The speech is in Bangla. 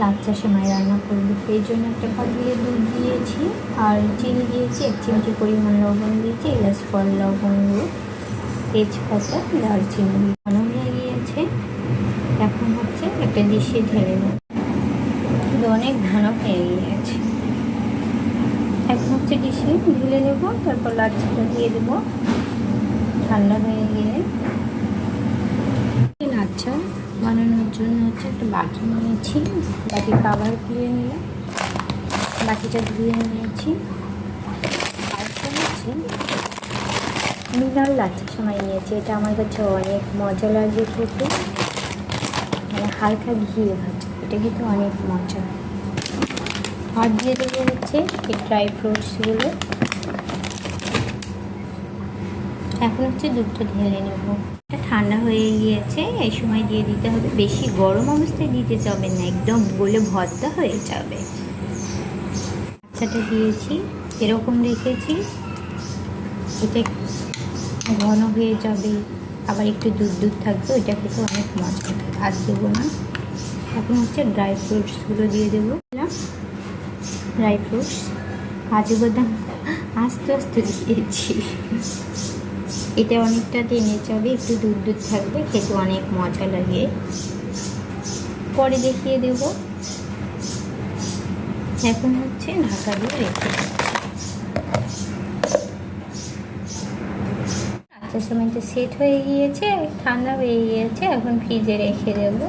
লাচ্ছা সেমাই রান্না করবো। এই জন্য একটা পাতিলে দুধ দিয়েছি আর চিনি দিয়েছি, 1 চিমটি পরিমাণ লবণ দিয়েছি, এলাচ, ফল, লবঙ্গ, তেজপাতা, দারচিনি ঘন হয়ে গিয়েছে। এখন হচ্ছে একটা ডিশে ঢেলে নেব। অনেক ঘন হয়ে গিয়েছে। এখন হচ্ছে ডিশে ঢেলে নেব, তারপর লাচ্ছাটা দিয়ে দেবো। ঠান্ডা হয়ে গেলে লাচ্ছা বানানোর জন্য হচ্ছে একটা বাটি নিয়েছি, বাটি কাভার ধুয়ে নিলাম, বাটিটা ধুয়ে নিয়েছি। আর হচ্ছে মিনার লাচ্ছা সেমাই নিয়েছি। এটা আমার কাছে অনেক মজা লাগে খেতে, মানে হালকা ঘিয়ে ভাজা, এটা কিন্তু অনেক মজা। আর দিয়ে দেবো হচ্ছে এই ড্রাই ফ্রুটসগুলো। এখন হচ্ছে দুধটা ঢেলে নেবো। এটা ঠান্ডা হয়ে গিয়েছে, এই সময় দিয়ে দিতে হবে। বেশি গরম অবস্থায় দিতে যাবেন না, একদম গলে ভর্তা হয়ে যাবে। লাচ্ছাটা দিয়েছি, এরকম রেখেছি, এটা ঘন হয়ে যাবে, আবার একটু দুধ দুধ থাকবে, ওইটা খেতে অনেক মজা। আর দেবো না। এখন হচ্ছে ড্রাই ফ্রুটসগুলো দিয়ে দেবো। ড্রাই ফ্রুটস, কাজু বাদাম আস্তে আস্তে দিয়েছি। এটা অনেকটা টেনে যাবে, একটু দুধ দুধ থাকবে, খেতে অনেক মজা লাগে। পরে দেখিয়ে দেব। এখন হচ্ছে ঢাকা দিয়ে রেখে দেব। আচ্ছা, সময়টা সেট হয়ে গিয়েছে, ঠান্ডা হয়ে গিয়েছে, এখন ফ্রিজে রেখে দেবো।